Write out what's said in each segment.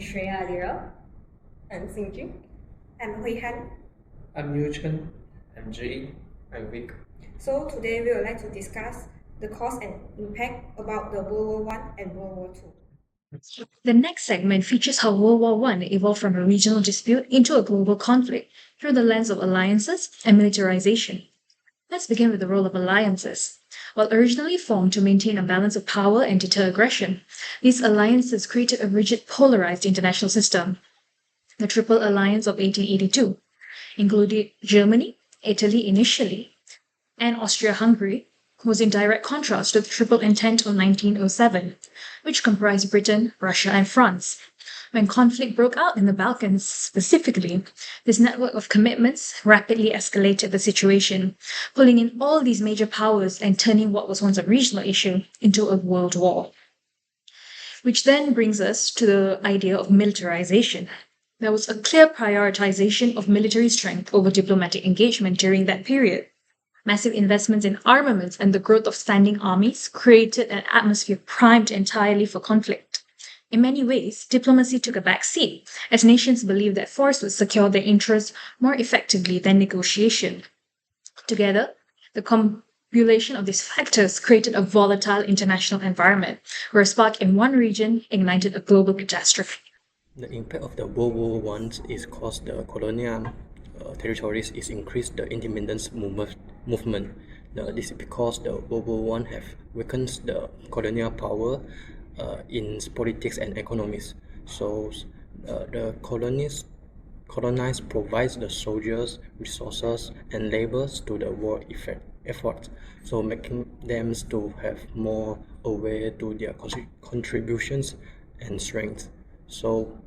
Nechaieva-yuriichuk. I'm Singjin. I'm Hui-Han. I'm Yu-Chen. I'm Jay. I'm Vic. So today we would like to discuss the cause and impact about the World War I and World War II. The next segment features how World War I evolved from a regional dispute into a global conflict through the lens of alliances and militarization. Let's begin with the role of alliances. While originally formed to maintain a balance of power and deter aggression, these alliances created a rigid, polarized international system. The Triple Alliance of 1882 included Germany, Italy initially, and Austria-Hungary, was in direct contrast to the Triple Entente of 1907, which comprised Britain, Russia, and France. When conflict broke out in the Balkans specifically, this network of commitments rapidly escalated the situation, pulling in all these major powers and turning what was once a regional issue into a world war. Which then brings us to the idea of militarization. There was a clear prioritization of military strength over diplomatic engagement during that period. Massive investments in armaments and the growth of standing armies created an atmosphere primed entirely for conflict. In many ways, diplomacy took a back seat, as nations believed that force would secure their interests more effectively than negotiation. Together, the combination of these factors created a volatile international environment, where a spark in one region ignited a global catastrophe. The impact of the World War I is caused the colonial territories is increased the independence movement. This is because the World War I have weakened the colonial power in politics and economies. So the colonized provides the soldiers, resources, and labors to the war effort, so making them to have more aware to their contributions and strength. So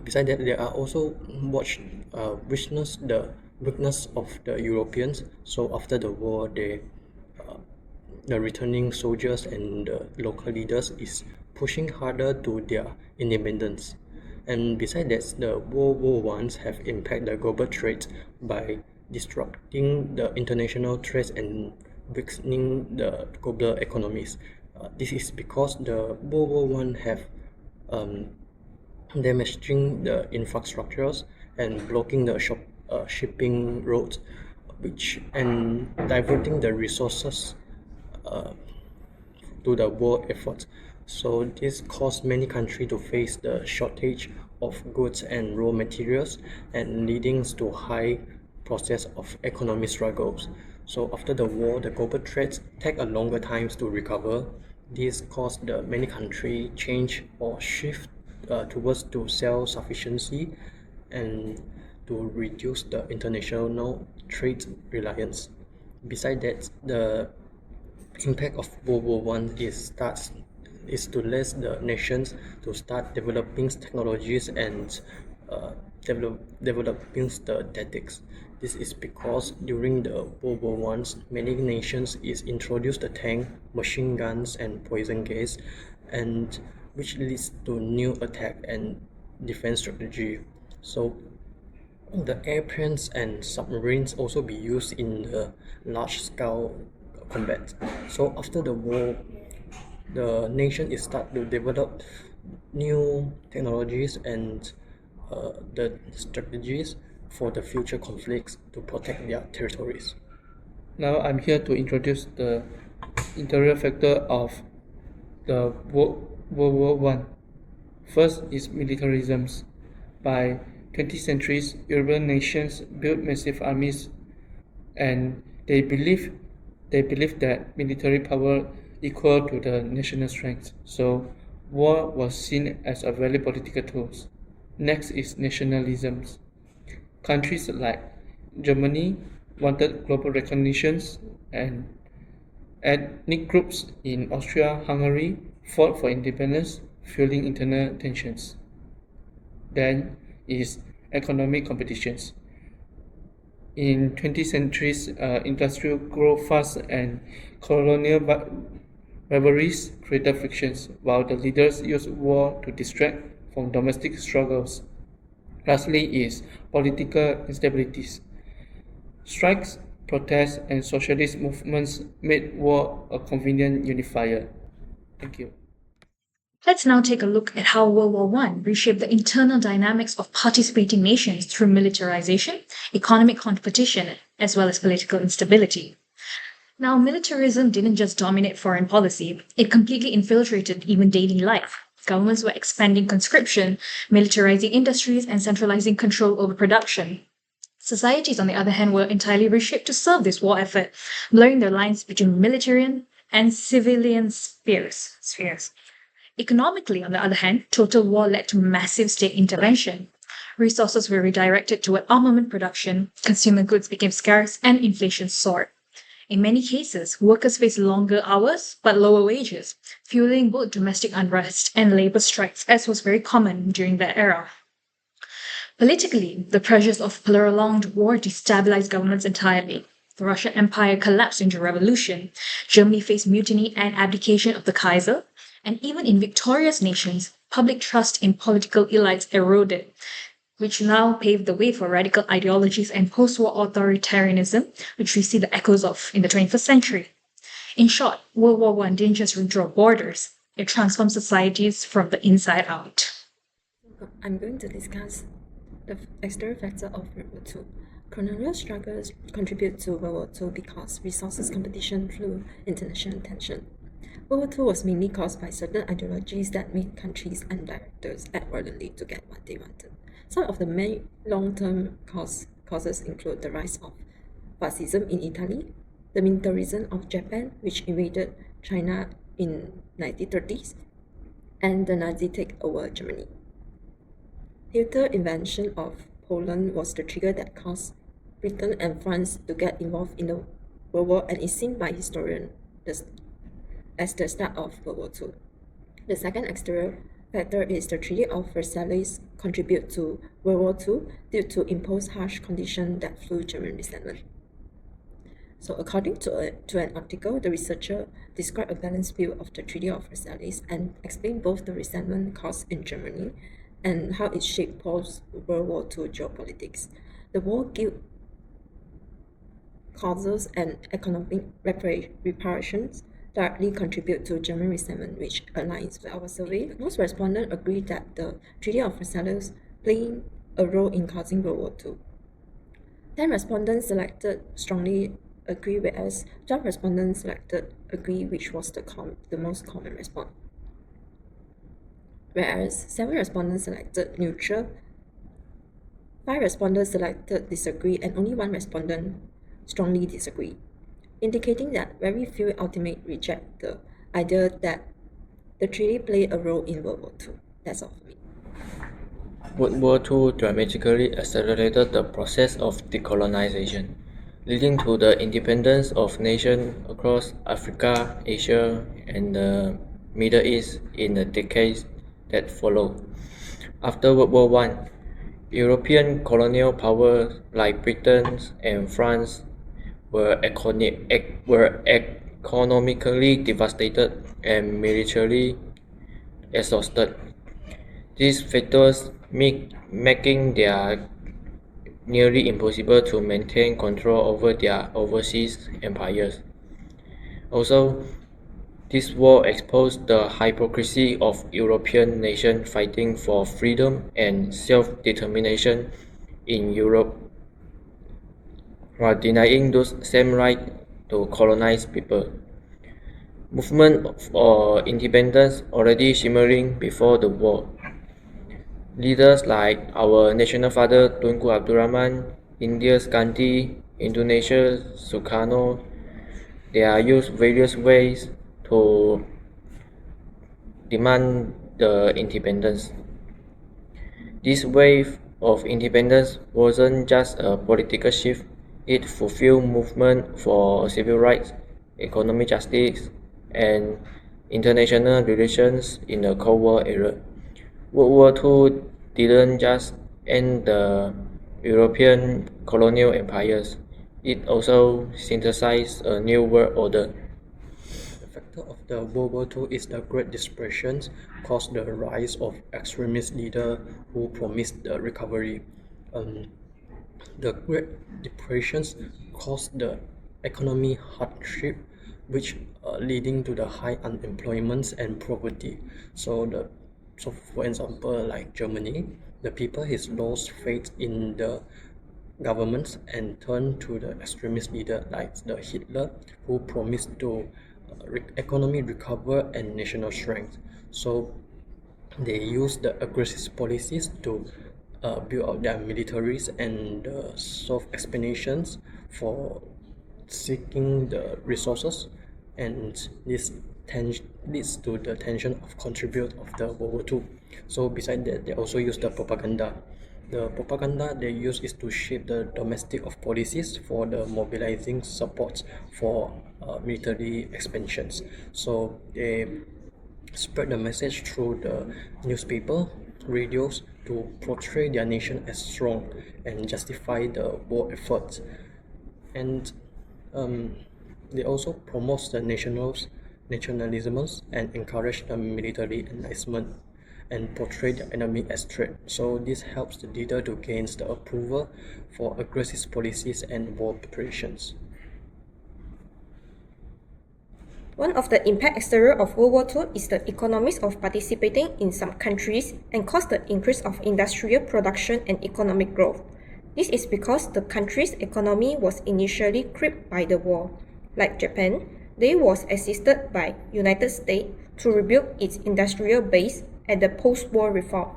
besides that, there are also witness the weakness of the Europeans. So after the war, the returning soldiers and the local leaders is pushing harder to their independence. And besides that, the World War I have impacted the global trade by disrupting the international trade and weakening the global economies. This is because the World War I have damaging the infrastructures and blocking the shipping roads, and diverting the resources to the war effort. So this caused many countries to face the shortage of goods and raw materials, and leading to high process of economic struggles. So after the war, the global trade take a longer time to recover. This caused the many countries change or shift towards to self-sufficiency and to reduce the international trade reliance. Besides that, the impact of World War I is to let the nations to start developing technologies and developing the tactics. This is because during the World War I, many nations is introduced the tank, machine guns, and poison gas, and which leads to new attack and defense strategy. So the airplanes and submarines also be used in the large-scale combat. So after the war, the nation is start to develop new technologies and the strategies for the future conflicts to protect their territories. Now I'm here to introduce the interior factor of the World War I. First is militarism. By 20th centuries, European nations built massive armies, and they believed that military power equal to the national strength. So war was seen as a very political tool. Next is nationalism. Countries like Germany wanted global recognitions, and ethnic groups in Austria-Hungary fought for independence, fueling internal tensions. Then is economic competitions. In 20th centuries, industrial growth fast and colonial rivalries created frictions, while the leaders used war to distract from domestic struggles. Lastly is political instabilities. Strikes, protests, and socialist movements made war a convenient unifier. Thank you. Let's now take a look at how World War I reshaped the internal dynamics of participating nations through militarization, economic competition, as well as political instability. Now, militarism didn't just dominate foreign policy, it completely infiltrated even daily life. Governments were expanding conscription, militarizing industries, and centralizing control over production. Societies, on the other hand, were entirely reshaped to serve this war effort, blurring their lines between military and civilian spheres. Economically, on the other hand, total war led to massive state intervention. Resources were redirected toward armament production, consumer goods became scarce, and inflation soared. In many cases, workers faced longer hours but lower wages, fueling both domestic unrest and labor strikes, as was very common during that era. Politically, the pressures of prolonged war destabilized governments entirely. The Russian Empire collapsed into revolution. Germany faced mutiny and abdication of the Kaiser. And even in victorious nations, public trust in political elites eroded, which now paved the way for radical ideologies and post-war authoritarianism, which we see the echoes of in the 21st century. In short, World War I didn't just redraw borders, it transformed societies from the inside out. I'm going to discuss the external factor of World War II. Colonial struggles contribute to World War II because resources competition through international tension. World War II was mainly caused by certain ideologies that made countries and directors act violently to get what they wanted. Some of the main long-term causes include the rise of fascism in Italy, the militarism of Japan, which invaded China in 1930s, and the Nazi takeover Germany. Hitler's invasion of Poland was the trigger that caused Britain and France to get involved in the World War and is seen by historians as the start of World War II. The second exterior factor is the Treaty of Versailles contribute to World War II due to imposed harsh conditions that fueled German resentment. So according to an article, the researcher described a balanced view of the Treaty of Versailles and explained both the resentment caused in Germany and how it shaped post-World War II geopolitics. The war guilt causes and economic reparations directly contribute to German resentment, which aligns with our survey. Most respondents agree that the Treaty of Versailles played a role in causing World War II. 10 respondents selected strongly agree, whereas 12 respondents selected agree, which was the most common response. Whereas 7 respondents selected neutral, 5 respondents selected disagree, and only 1 respondent strongly disagree, indicating that very few ultimately reject the idea that the treaty played a role in World War II. That's all for me. World War II dramatically accelerated the process of decolonization, leading to the independence of nations across Africa, Asia, and the Middle East in the decades that followed. After World War I, European colonial powers like Britain and France were economically devastated and militarily exhausted. These factors making their nearly impossible to maintain control over their overseas empires. Also, this war exposed the hypocrisy of European nations fighting for freedom and self-determination in Europe, while denying those same rights to colonized people. Movement for independence already shimmering before the war. Leaders like our national father Tunku Abdul Rahman, India's Gandhi, Indonesia's Sukarno, they are used various ways to demand the independence. This wave of independence wasn't just a political shift, it fulfilled movement for civil rights, economic justice, and international relations in the Cold War era. World War II didn't just end the European colonial empires, it also synthesized a new world order. The factor of the World War II is the Great Depression caused the rise of extremist leaders who promised the recovery. The Great Depression caused the economic hardship which leading to the high unemployment and poverty. So for example, like Germany, the people has lost faith in the governments and turned to the extremist leader like the Hitler, who promised to economy recover and national strength. So they use the aggressive policies to build up their militaries and solve explanations for seeking the resources, and this leads to the tension of contribute of the World War II. So besides that, they also use the propaganda. The propaganda they use is to shape the domestic of policies for the mobilizing support for military expansions. So they spread the message through the newspaper, radios to portray their nation as strong and justify the war efforts. And they also promote the nationalism and encourage the military enlistment and portray the enemy as threat. So this helps the leader to gain the approval for aggressive policies and war preparations. One of the impact exterior of World War II is the economics of participating in some countries and caused the increase of industrial production and economic growth. This is because the country's economy was initially crippled by the war. Like Japan, they was assisted by United States to rebuild its industrial base at the post-war reform.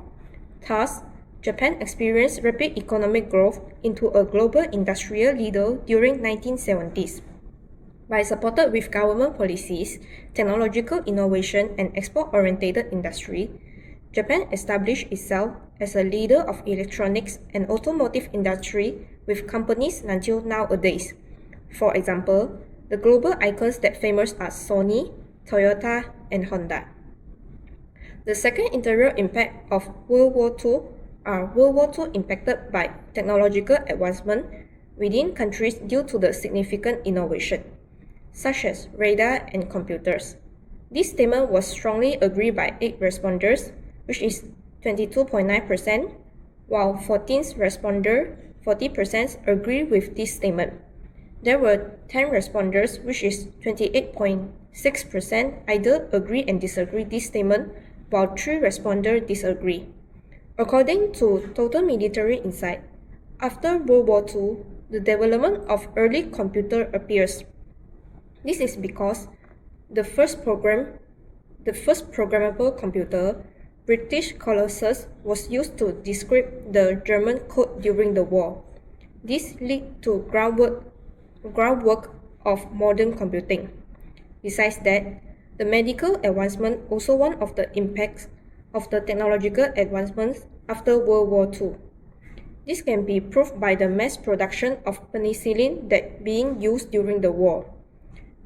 Thus, Japan experienced rapid economic growth into a global industrial leader during 1970s. By supported with government policies, technological innovation and export-oriented industry, Japan established itself as a leader of electronics and automotive industry with companies until nowadays. For example, the global icons that famous are Sony, Toyota, and Honda. The second interior impact of World War II are World War II impacted by technological advancement within countries due to the significant innovation, such as radar and computers. This statement was strongly agreed by 8 responders, which is 22.9%, while 14 responders, 40% agree with this statement. There were 10 responders, which is 28.6%, either agree and disagree this statement, while 3 responders disagree. According to Total Military Insight, after World War II, the development of early computer appears. This is because the first programmable computer, British Colossus, was used to decrypt the German code during the war. This led to groundwork of modern computing. Besides that, the medical advancement also one of the impacts of the technological advancements after World War II. This can be proved by the mass production of penicillin that being used during the war.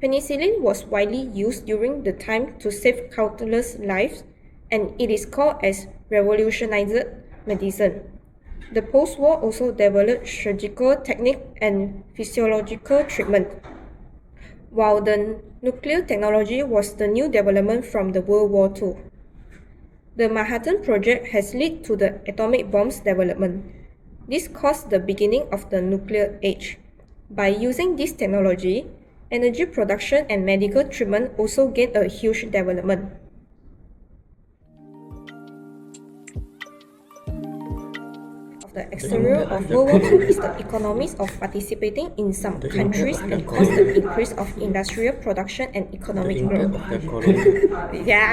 Penicillin was widely used during the time to save countless lives, and it is called as revolutionized medicine. The post-war also developed surgical technique and physiological treatment, while the nuclear technology was the new development from the World War II. The Manhattan Project has led to the atomic bombs development. This caused the beginning of the nuclear age. By using this technology, energy production and medical treatment also gained a huge development. The exterior of World War II is the economics of participating in some countries and caused the increase of industrial production and economic growth. The impact of the colonial Yeah.